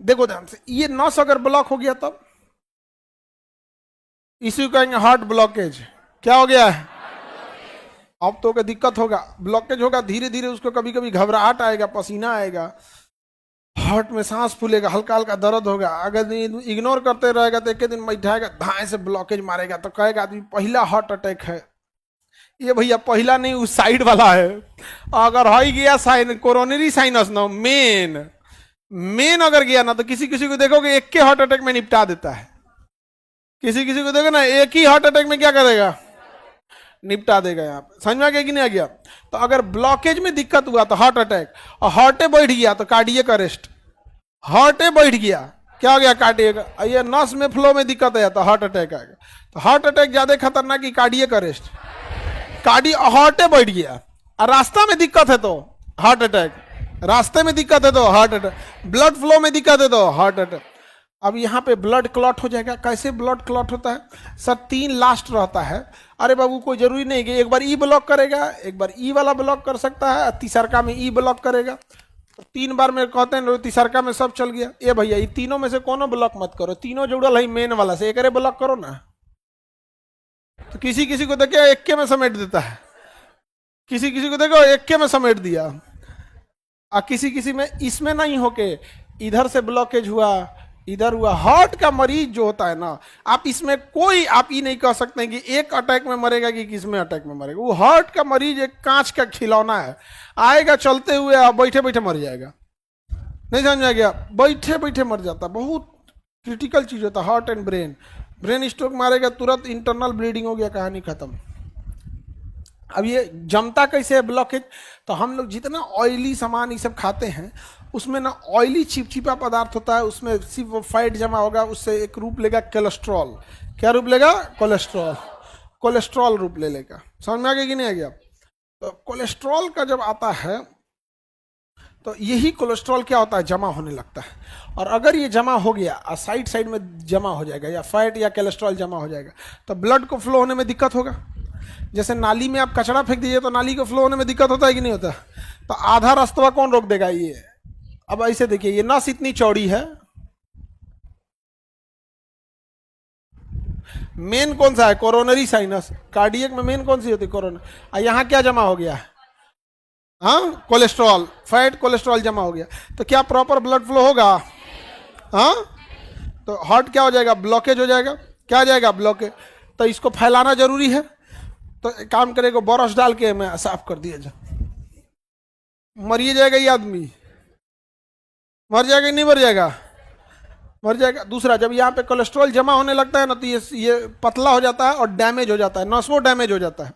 देखो ध्यान से, ये नस अगर ब्लॉक हो गया तब इसी को कहेंगे हार्ट ब्लॉकेज। क्या हो गया है? अब तो क्या दिक्कत होगा, ब्लॉकेज होगा, धीरे धीरे उसको कभी कभी घबराहट आएगा, पसीना आएगा, हार्ट में सांस फूलेगा, हल्का हल्का दर्द होगा। अगर इग्नोर करते रहेगा तो एक दिन बैठाएगा, धाए से ब्लॉकेज मारेगा तो कहेगा आदमी पहला हार्ट अटैक है। ये भैया पहला नहीं, उस साइड वाला है। अगर हो गया साइन कोरोनरी साइनस ना, मेन मेन अगर गया ना तो किसी किसी को देखोगे एक के हार्ट अटैक में निपटा देता है। किसी किसी को देखो ना एक ही हार्ट अटैक में क्या करेगा, निपटा देगा। यहाँ पे समझ में आ गया कि नहीं आ गया? तो अगर ब्लॉकेज में दिक्कत हुआ तो हार्ट अटैक, और हार्टे बैठ गया तो कार्डियक अरेस्ट। हार्टे बैठ गया, क्या हो गया? कार्डियक। ये नस में फ्लो में दिक्कत है तो हार्ट अटैक आएगा। तो हार्ट अटैक ज्यादा खतरनाक कि कार्डियक अरेस्ट? हार्टे बैठ गया और रास्ता में दिक्कत है तो हार्ट अटैक, रास्ते में दिक्कत है तो हार्ट अटैक, ब्लड फ्लो में दिक्कत है तो हार्ट अटैक। अब यहाँ पे ब्लड क्लॉट हो जाएगा। कैसे ब्लड क्लॉट होता है सर? 3 लास्ट रहता है। अरे बाबू कोई जरूरी नहीं कि एक बार ई ब्लॉक करेगा, एक बार ई वाला ब्लॉक कर सकता है, तीसरका में ई ब्लॉक करेगा। तो 3 बार में कहते हैं तीसरका में सब चल गया। ये भैया ये तीनों में से कोनो ब्लॉक मत करो, तीनों जुड़ल है मेन वाला से, एक ब्लॉक करो ना। तो किसी किसी को देखिए एक के में समेट देता है, किसी किसी को देखो एक के में समेट दिया, और किसी किसी में इसमें नहीं होके इधर से ब्लॉकेज हुआ, इधर हुआ। हार्ट का मरीज जो होता है ना, आप इसमें कोई आप ये नहीं कह सकते कि एक अटैक में मरेगा कि किसमें अटैक में मरेगा। वो हार्ट का मरीज एक कांच का खिलौना है, आएगा चलते हुए और बैठे बैठे मर जाएगा। नहीं समझ में गया? बैठे बैठे मर जाता। बहुत क्रिटिकल चीज होता है heart and brain. Brain stroke मारेगा तुरंत इंटरनल ब्लीडिंग हो गया, कहानी खत्म। अब ये जमता कैसे है ब्लॉकेज? तो हम लोग जितना ऑयली सामान ये सब खाते हैं उसमें ना ऑयली चिपचिपा पदार्थ होता है, उसमें सिर्फ फैट जमा होगा, उससे एक रूप लेगा कोलेस्ट्रॉल। क्या रूप लेगा? कोलेस्ट्रॉल। कोलेस्ट्रॉल रूप ले लेगा। समझ में आ गया कि नहीं आ गया? तो कोलेस्ट्रॉल का जब आता है तो यही कोलेस्ट्रॉल क्या होता है, जमा होने लगता है। और अगर ये जमा हो गया और साइड साइड में जमा हो जाएगा, या फैट या कोलेस्ट्रॉल जमा हो जाएगा, तो ब्लड को फ्लो होने में दिक्कत होगा। जैसे नाली में आप कचरा फेंक दीजिए तो नाली को फ्लो होने में दिक्कत होता है कि नहीं होता? तो आधा रास्ता कौन रोक देगा? ये। अब ऐसे देखिए, ये नस इतनी चौड़ी है, मेन कौन सा है? Coronary sinus. कार्डियक में मेन कौन सी होती है? कोरोना। यहाँ क्या जमा हो गया? हाँ, कोलेस्ट्रॉल, फैट कोलेस्ट्रॉल जमा हो गया। तो क्या प्रॉपर ब्लड फ्लो होगा? हाँ, तो हार्ट क्या हो जाएगा? ब्लॉकेज हो जाएगा। क्या हो जाएगा? ब्लॉकेज। तो इसको फैलाना जरूरी है। तो काम करेगा, ब्रश डाल के मैं साफ कर दिया जाए, मरिए जाएगा ये आदमी। मर जाएगा नहीं मर जाएगा? मर जाएगा। दूसरा, जब यहाँ पे कोलेस्ट्रॉल जमा होने लगता है ना तो ये पतला हो जाता है और डैमेज हो जाता है, नसों डैमेज हो जाता है।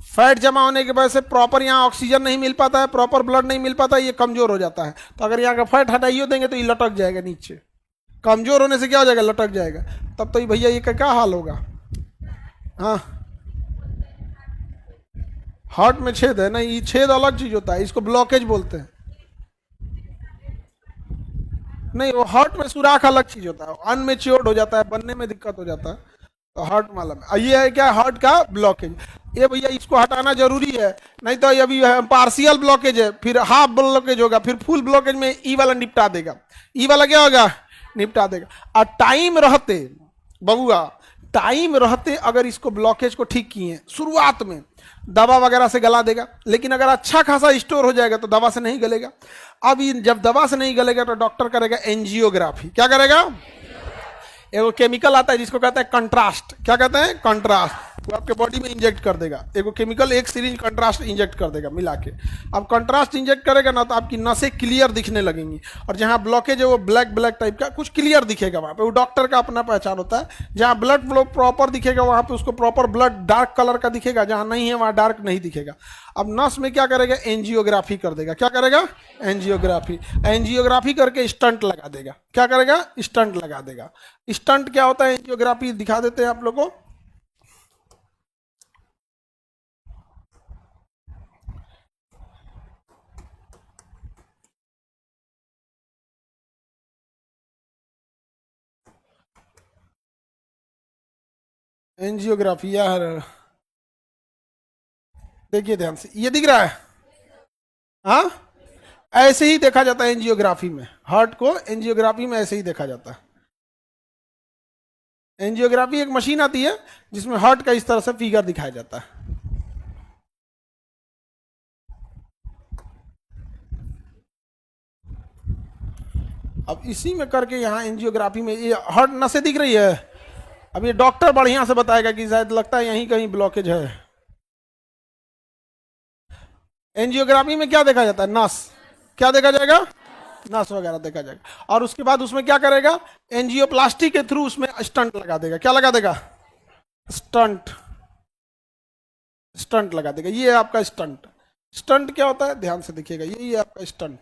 फैट जमा होने की वजह से प्रॉपर यहाँ ऑक्सीजन नहीं मिल पाता है, प्रॉपर ब्लड नहीं मिल पाता है, ये कमजोर हो जाता है। तो अगर यहाँ का फैट हटाइए देंगे तो ये लटक जाएगा नीचे। कमजोर होने से क्या हो जाएगा? लटक जाएगा। तब तो ये भैया ये क्या हाल होगा? हाँ, हार्ट में छेद है ना, ये छेद अलग चीज होता है, इसको ब्लॉकेज बोलते हैं। नहीं, वो हार्ट में सुराख अलग चीज होता है, अनमेच्योर्ड हो जाता है, बनने में दिक्कत हो जाता है। तो हार्ट मालूम है, ये है क्या? हार्ट का ब्लॉकेज। ये भैया इसको हटाना जरूरी है, नहीं तो अभी पार्शियल ब्लॉकेज है, फिर हाफ ब्लॉकेज होगा, फिर फुल ब्लॉकेज में ई वाला निपटा देगा। ई वाला क्या होगा? निपटा देगा। और टाइम रहते बबुआ, टाइम रहते अगर इसको ब्लॉकेज को ठीक किए शुरुआत में, दवा वगैरह से गला देगा। लेकिन अगर अच्छा खासा स्टोर हो जाएगा तो दवा से नहीं गलेगा। अब जब दवा से नहीं गलेगा तो डॉक्टर करेगा एंजियोग्राफी। क्या करेगा? एगो केमिकल आता है जिसको कहते हैं कंट्रास्ट। क्या कहते हैं? कंट्रास्ट। वो आपके बॉडी में इंजेक्ट कर देगा एगो केमिकल, एक सीरीज कंट्रास्ट इंजेक्ट कर देगा मिला के। अब कंट्रास्ट इंजेक्ट करेगा ना तो आपकी नसें क्लियर दिखने लगेंगी, और जहाँ ब्लॉकेज है वो ब्लैक ब्लैक टाइप का कुछ क्लियर दिखेगा। वहाँ पे वो डॉक्टर का अपना पहचान होता है। जहाँ ब्लड फ्लो प्रॉपर दिखेगा वहाँ पे उसको प्रॉपर ब्लड डार्क कलर का दिखेगा, जहाँ नहीं है वहाँ डार्क नहीं दिखेगा। अब नस में क्या करेगा? एंजियोग्राफी कर देगा। क्या करेगा? एंजियोग्राफी। एंजियोग्राफी करके स्टंट लगा देगा। क्या करेगा? स्टंट लगा देगा। स्टंट क्या होता है? एंजियोग्राफी दिखा देते हैं आप लोगों को। एंजियोग्राफी यार, देखिए ध्यान से, ये दिख रहा है? हाँ, ऐसे ही देखा जाता है एंजियोग्राफी में, हार्ट को एंजियोग्राफी में ऐसे ही देखा जाता है। एंजियोग्राफी एक मशीन आती है जिसमें हार्ट का इस तरह से फिगर दिखाया जाता है। अब इसी में करके यहाँ एंजियोग्राफी में ये हार्ट नसें दिख रही है। अब ये डॉक्टर बढ़िया से बताएगा कि शायद लगता है यहीं कहीं ब्लॉकेज है। एंजियोग्राफी में क्या देखा जाता है? नस। क्या देखा जाएगा? नस वगैरह देखा जाएगा। और उसके बाद उसमें क्या करेगा? एंजियोप्लास्टी के थ्रू उसमें स्टंट लगा देगा। क्या लगा देगा? स्टंट। स्टंट लगा देगा। ये है आपका स्टंट। स्टंट क्या होता है ध्यान से देखिएगा, यही है आपका स्टंट।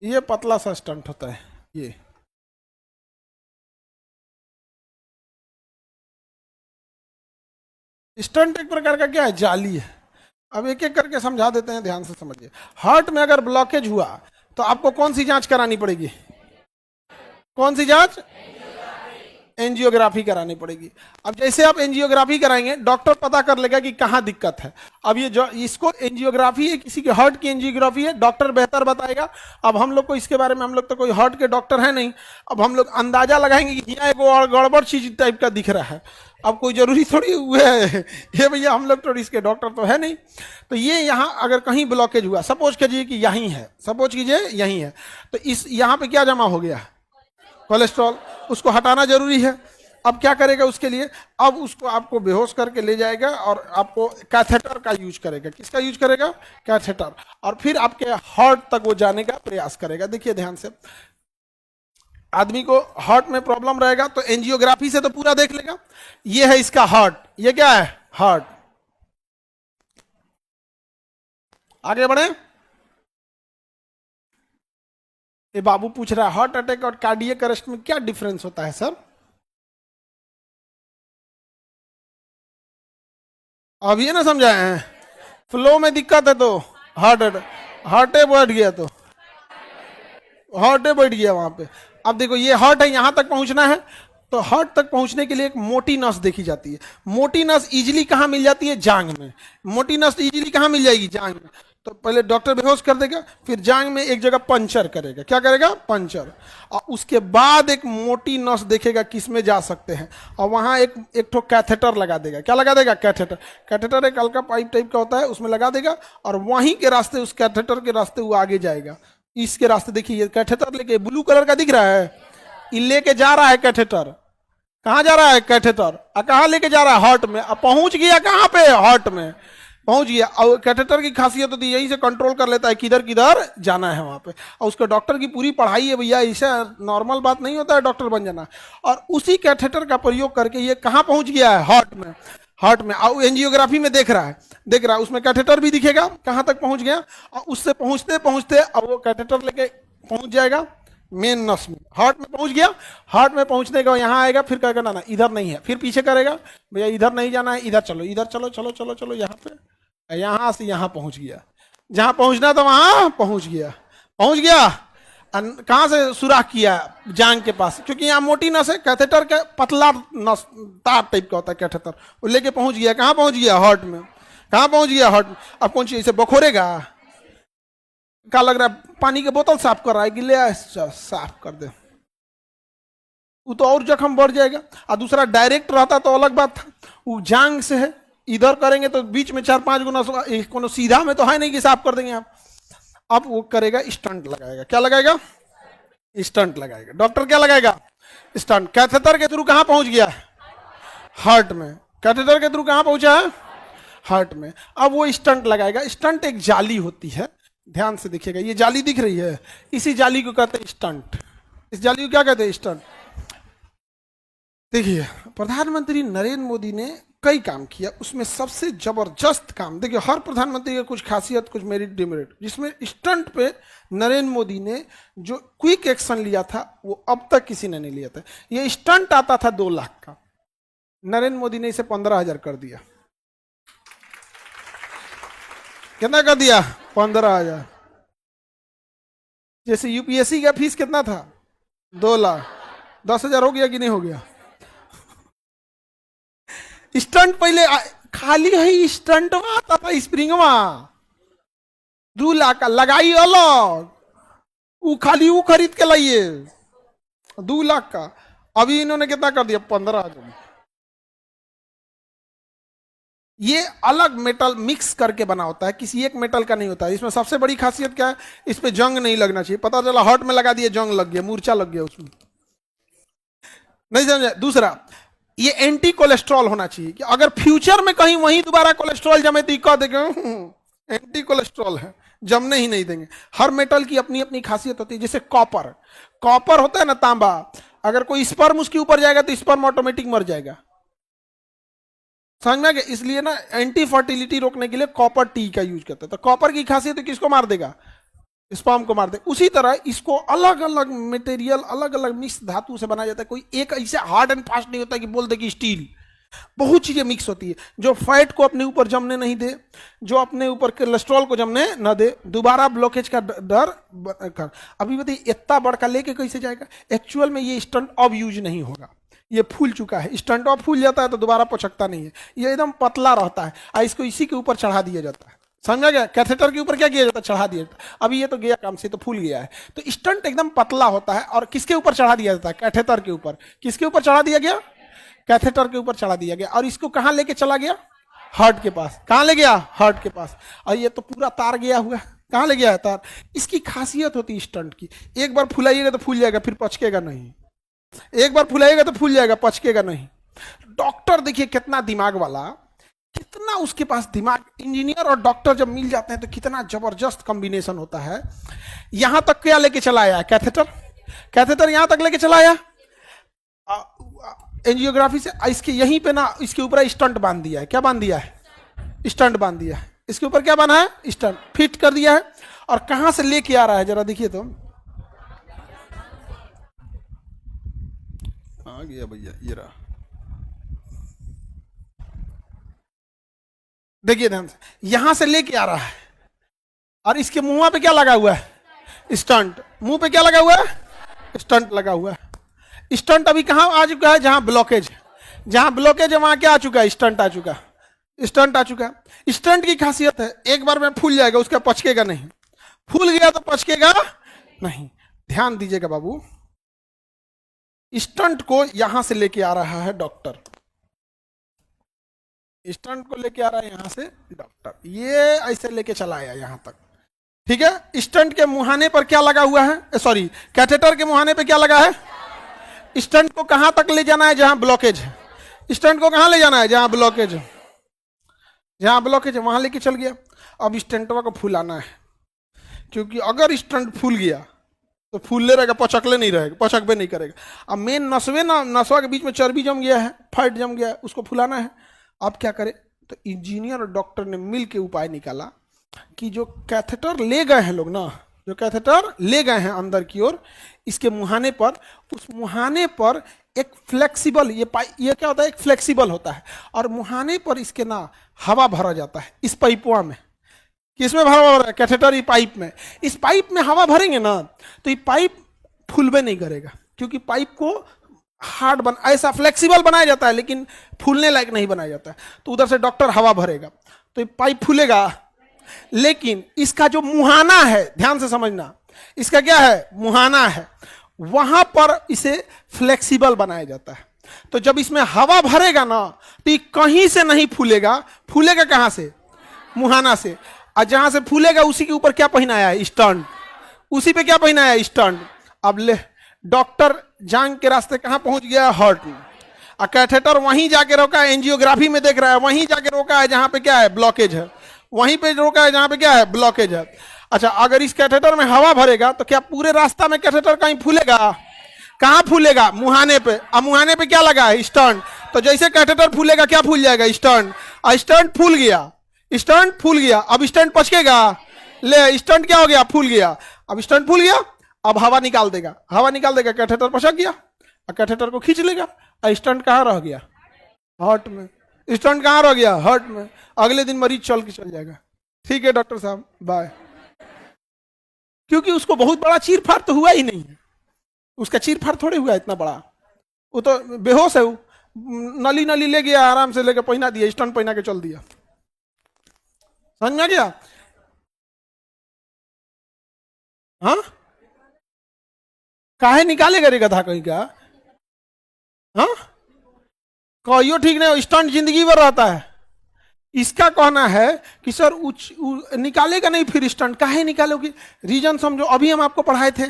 ये पतला सा स्टंट होता है। ये स्टंट एक प्रकार का क्या है? जाली है। अब एक एक करके समझा देते हैं, ध्यान से समझिए। हार्ट में अगर ब्लॉकेज हुआ तो आपको कौन सी जांच करानी पड़ेगी? कौन सी जांच? एंजियोग्राफी करानी पड़ेगी। अब जैसे आप एंजियोग्राफी कराएंगे, डॉक्टर पता कर लेगा कि कहाँ दिक्कत है। अब ये जो इसको एंजियोग्राफी है, किसी के हार्ट की एंजियोग्राफी है, डॉक्टर बेहतर बताएगा। अब हम लोग को इसके बारे में, हम लोग तो कोई हार्ट के डॉक्टर है नहीं। अब हम लोग अंदाजा लगाएंगे कि यहाँ एक गड़बड़ चीज टाइप का दिख रहा है। अब कोई जरूरी थोड़ी हुआ है ये भैया, हम लोग तो इसके डॉक्टर तो है नहीं। तो ये यहाँ अगर कहीं ब्लॉकेज हुआ, सपोज कीजिए कि यहीं है, सपोज कीजिए यहीं है, तो इस यहाँ पे क्या जमा हो गया? कोलेस्ट्रॉल। उसको हटाना जरूरी है। अब क्या करेगा उसके लिए? अब उसको आपको बेहोश करके ले जाएगा और आपको कैथेटर का यूज करेगा। किसका यूज करेगा? कैथेटर। और फिर आपके हार्ट तक वो जाने का प्रयास करेगा। देखिए ध्यान से, आदमी को हार्ट में प्रॉब्लम रहेगा तो एंजियोग्राफी से तो पूरा देख लेगा। ये है इसका हार्ट। ये क्या है? हार्ट। आगे बढ़े। ये बाबू पूछ रहा है हार्ट अटैक और कार्डियक अरेस्ट में क्या डिफरेंस होता है सर? अभी ना समझाए हैं। फ्लो में दिक्कत है तो हार्ट अटैक, हार्टे बैठ गया तो हार्टे बैठ गया वहां पे। अब देखो ये हार्ट है, यहां तक पहुंचना है तो हार्ट तक पहुंचने के लिए एक मोटी नस देखी जाती है। मोटी नस इजीली कहां मिल जाती है? जांग में। मोटी नस इजीली कहां मिल जाएगी? जांग में। तो पहले डॉक्टर बेहोश कर देगा, फिर जांग में एक जगह पंचर करेगा। क्या करेगा? पंचर। और उसके बाद एक मोटी नस देखेगा किसमें जा सकते हैं, और वहां एक एक ठो कैथेटर लगा देगा। क्या लगा देगा? कैथेटर। कैथेटर एक हल्का पाइप टाइप का होता है, उसमें लगा देगा और वहीं के रास्ते, उस कैथेटर के रास्ते वो आगे जाएगा। इसके रास्ते देखिए, ये कैथेटर लेके ब्लू कलर का दिख रहा है, ये लेके जा रहा है कैथेटर। कहाँ जा रहा है? कैथेटर। कहाँ लेके जा रहा है? हार्ट में। अब पहुंच गया कहाँ पे? हार्ट में पहुंच गया। और कैथेटर की खासियत होती है यही से कंट्रोल कर लेता है किधर किधर जाना है वहां पे। और उसका डॉक्टर की पूरी पढ़ाई है भैया, इसे नॉर्मल बात नहीं होता है डॉक्टर बन जाना। और उसी कैथेटर का प्रयोग करके ये कहाँ पहुंच गया है? हार्ट में। हार्ट में। और एंजियोग्राफी में देख रहा है, देख रहा है, उसमें कैथेटर भी दिखेगा कहाँ तक पहुंच गया। और उससे पहुंचते पहुंचते अब वो कैथेटर लेके पहुंच जाएगा मेन नस में। हार्ट में पहुंच गया। हार्ट में पहुंचने का यहाँ आएगा, फिर कहेगा ना ना इधर नहीं है, फिर पीछे करेगा, भैया इधर नहीं जाना है, इधर चलो, इधर चलो, चलो चलो चलो यहाँ पे। यहां से यहां पहुंच गया, जहां पहुंचना था वहां पहुंच गया। पहुंच गया। कहां से सुराख किया? जांग के पास, क्योंकि यहाँ मोटी नस है, कैथेटर का पतला नस तार टाइप का होता है कैथेटर, वो लेके पहुंच गया। कहां पहुंच गया? हार्ट में। कहां पहुंच गया? हार्ट में। अब कौन सी इसे बखोरेगा? क्या लग रहा है? पानी की बोतल साफ कर रहा है कि ले साफ कर दे, वो तो और जख्म बढ़ जाएगा। और दूसरा डायरेक्ट रहता तो अलग बात था, वो जांग से है, इधर करेंगे तो बीच में 4-5 गुना कोनो सीधा में तो है नहीं कि साफ कर देंगे आप। अब वो करेगा, स्टंट लगाएगा। क्या लगाएगा? स्टंट लगाएगा। डॉक्टर क्या लगाएगा? स्टंट। कैथेटर के थ्रू कहां पहुंच गया? हार्ट में। कैथेटर के थ्रू कहां पहुंचा है? हार्ट में। अब वो स्टंट लगाएगा। स्टंट एक जाली होती है, ध्यान से देखिएगा, ये जाली दिख रही है, इसी जाली को कहते हैं स्टंट। इस जाली को क्या कहते हैं? स्टंट। देखिए प्रधानमंत्री नरेंद्र मोदी ने कई काम किया, उसमें सबसे जबरदस्त काम, देखिए हर प्रधानमंत्री की कुछ खासियत, कुछ मेरिट डिमेरिट, जिसमें स्टंट पे नरेंद्र मोदी ने जो क्विक एक्शन लिया था वो अब तक किसी ने नहीं लिया था। ये स्टंट आता था 2 लाख का, नरेंद्र मोदी ने इसे 15,000 कर दिया। कितना कर दिया? 15,000। जैसे यूपीएससी का फीस कितना था? 2 लाख, 10,000 हो गया कि नहीं हो गया? स्टंट पहले खाली है स्टंट आता था स्प्रिंग में 2 लाख का लगाई अलग, वो खाली वो खरीद के लाइए 2 लाख का। अभी इन्होंने कितना कर दिया? 15,000। ये अलग मेटल मिक्स करके बना होता है, किसी एक मेटल का नहीं होता है। इसमें सबसे बड़ी खासियत क्या है? इस पे जंग नहीं लगना चाहिए। पता चला हार्ट में लगा दिया, जंग लग गया, मूर्छा लग गया उसमें, नहीं समझे? दूसरा, ये एंटी कोलेस्ट्रॉल होना चाहिए कि अगर फ्यूचर में कहीं वहीं दोबारा कोलेस्ट्रॉल जमे तो कह देंगे एंटी कोलेस्ट्रॉल है, जमने ही नहीं देंगे। हर मेटल की अपनी अपनी खासियत होती है। जैसे कॉपर, कॉपर होता है ना तांबा, अगर कोई स्पर्म उसके ऊपर जाएगा तो स्पर्म ऑटोमेटिक मर जाएगा, समझ में आ गया? इसलिए ना एंटी फर्टिलिटी रोकने के लिए कॉपर टी का यूज करते हैं। तो कॉपर की खासियत है किसको मार देगा? स्पर्म को मार दे। उसी तरह इसको अलग अलग मटेरियल, अलग अलग मिक्स धातु से बनाया जाता है। कोई एक ऐसे हार्ड एंड फास्ट नहीं होता कि बोल दे कि स्टील। बहुत चीजें मिक्स होती है जो फैट को अपने ऊपर जमने नहीं दे, जो अपने ऊपर कोलेस्ट्रॉल को जमने न दे, दोबारा ब्लॉकेज का डर कर। अभी बताइए इतना बड़का लेके कैसे जाएगा? एक्चुअल में ये स्टंट अब यूज नहीं होगा, ये फूल चुका है। स्टंट अब फूल जाता है तो दोबारा पचकता नहीं है, ये एकदम पतला रहता है और इसको इसी के ऊपर चढ़ा दिया जाता है। समझा गया? कैथेटर के ऊपर क्या किया जाता है? चढ़ा दिया जाता है। अभी ये तो गया काम से, तो फूल गया है। तो स्टंट एकदम पतला होता है और किसके ऊपर चढ़ा दिया जाता है? कैथेटर के ऊपर। किसके ऊपर चढ़ा दिया गया? कैथेटर के ऊपर चढ़ा दिया गया। और इसको कहां लेके चला गया? हार्ट के पास। कहां ले गया? हार्ट के पास। और ये तो पूरा तार गया हुआ है, कहां ले गया है? तार। इसकी खासियत होती है स्टंट की, एक बार फुलाइएगा तो फूल जाएगा, फिर पचकेगा नहीं। एक बार फुलाइएगा तो फूल जाएगा, पचकेगा नहीं। डॉक्टर देखिए कितना दिमाग वाला, कितना उसके पास दिमाग। इंजीनियर और डॉक्टर जब मिल जाते हैं तो कितना जबरदस्त कॉम्बिनेशन होता है। यहां तक क्या लेके चला आया? कैथेटर। कैथेटर यहां तक लेके चला आया एंजियोग्राफी से। इसके यहीं पे ना, इसके ऊपर स्टंट बांध दिया है। क्या बांध दिया है? स्टंट बांध दिया है। इसके ऊपर क्या बांधा है? स्टंट फिट कर दिया है। और कहां से लेके आ रहा है जरा देखिए तो। आ गया भैया, ये रहा, देखिए ध्यान से, यहां से लेके आ रहा है। और इसके मुंह पे क्या लगा हुआ है? स्टंट। मुंह पे क्या लगा हुआ है? स्टंट लगा हुआ है। स्टंट अभी कहां आ चुका है? जहां ब्लॉकेज है। जहां ब्लॉकेज है वहां क्या आ चुका है? स्टंट आ चुका है। स्टंट आ चुका है। स्टंट की खासियत है एक बार में फूल जाएगा, उसका पचकेगा नहीं। फूल गया तो पचकेगा नहीं। ध्यान दीजिएगा बाबू, स्टंट को यहां से लेके आ रहा है डॉक्टर। स्टंट को लेके आ रहा है यहां से डॉक्टर, ये ऐसे लेके चला आया यहां तक, ठीक है। स्टंट के मुहाने पर क्या लगा हुआ है? सॉरी, कैथेटर के मुहाने पे क्या लगा है? स्टंट को कहां तक ले जाना है? जहां ब्लॉकेज है। स्टंट को कहां ले जाना है? जहां ब्लॉकेज है। जहां ब्लॉकेज है वहां लेके चल गया। अब स्टंटवा को फुलाना है, क्योंकि अगर स्टंट फूल गया तो फूलले रहेगा, पचकले नहीं रहेगा, पचकबे नहीं करेगा। अब मेन नसवे ना, नसवा के बीच में चर्बी जम गया है, फैट जम गया है, उसको फुलाना है। अब क्या करे? तो इंजीनियर और डॉक्टर ने मिल के उपाय निकाला कि जो कैथेटर ले गए हैं लोग ना, जो कैथेटर ले गए हैं अंदर की ओर, इसके मुहाने पर, उस मुहाने पर एक फ्लेक्सिबल, ये क्या होता है? एक फ्लेक्सिबल होता है। और मुहाने पर इसके ना हवा भरा जाता है इस पाइपवा में। किसमें भरा हुआ है? कैथेटर ही पाइप में। इस पाइप में हवा भरेंगे ना तो ये पाइप फूलबे नहीं करेगा, क्योंकि पाइप को हार्ड ऐसा फ्लेक्सिबल बनाया जाता है, लेकिन फूलने लायक नहीं बनाया जाता है। तो उधर से डॉक्टर हवा भरेगा तो ये पाइप फूलेगा। लेकिन इसका जो मुहाना है, ध्यान से समझना, इसका क्या है? मुहाना है, वहां पर इसे फ्लेक्सिबल बनाया जाता है। तो जब इसमें हवा भरेगा ना तो ये कहीं से नहीं फूलेगा। फूलेगा कहां से? मुहाना से। और जहां से फूलेगा उसी के ऊपर क्या पहनाया है? स्टंट। उसी पे क्या पहनाया है? स्टंट। अब ले, डॉक्टर जांग के रास्ते कहां पहुंच गया? हार्ट में। और कैथेटर वहीं जाके रोका है, एंजियोग्राफी में देख रहा है, वहीं जाके रोका है जहां पे क्या है? ब्लॉकेज है। वहीं पे रोका है जहां पे क्या है? ब्लॉकेज है। अच्छा, अगर इस कैथेटर में हवा भरेगा तो क्या पूरे रास्ता में कैथेटर कहीं फूलेगा? कहां फूलेगा? मुहाने पे। अब मुहाने पे क्या लगा है? स्टंट। तो जैसे कैथेटर फूलेगा क्या फूल जाएगा? स्टंट। और स्टंट फूल गया, स्टंट फूल गया। अब स्टंट पचकेगा? ले, स्टंट क्या हो गया? फूल गया। अब स्टंट फूल गया, अब हवा निकाल देगा, हवा निकाल देगा, कैथेटर पचक गया और कैथेटर को खींच लेगा। और स्टंट कहां रह गया? हार्ट में। स्टंट कहां रह गया? हार्ट में। अगले दिन मरीज चल के चल जाएगा। ठीक है डॉक्टर साहब, बाय। क्योंकि उसको बहुत बड़ा चीर फाड़ तो हुआ ही नहीं है, उसका चीर फाड़ थोड़े हुआ इतना बड़ा, वो तो बेहोश है, वो नली नली ले गया, आराम से लेके पहना दिया, स्टंट पहना के चल दिया। समझ में आ गया? हाँ, काहे निकालेगा रे गधा कहीं का? हाँ, कहियो ठीक नहीं, स्टंट जिंदगी भर रहता है। इसका कहना है कि सर निकालेगा नहीं, फिर स्टंट काहे निकालोगे? रीजन समझो। अभी हम आपको पढ़ाए थे,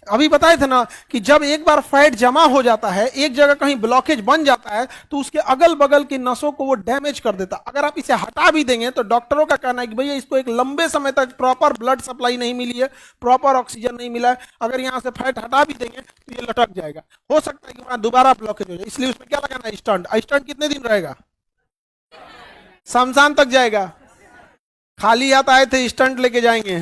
अभी बताए थे ना कि जब एक बार फैट जमा हो जाता है, एक जगह कहीं ब्लॉकेज बन जाता है, तो उसके अगल बगल की नसों को वो डैमेज कर देता। अगर आप इसे हटा भी देंगे तो डॉक्टरों का कहना है कि भैया इसको एक लंबे समय तक प्रॉपर ब्लड सप्लाई नहीं मिली है, प्रॉपर ऑक्सीजन नहीं मिला है, अगर यहां से फैट हटा भी देंगे तो ये लटक जाएगा, हो सकता है कि वहां दोबारा ब्लॉकेज हो जाए। इसलिए उसमें क्या लगाना है? स्टंट। स्टंट कितने दिन रहेगा? शमशान तक जाएगा। खाली हाथ आए थे, स्टंट लेके जाएंगे।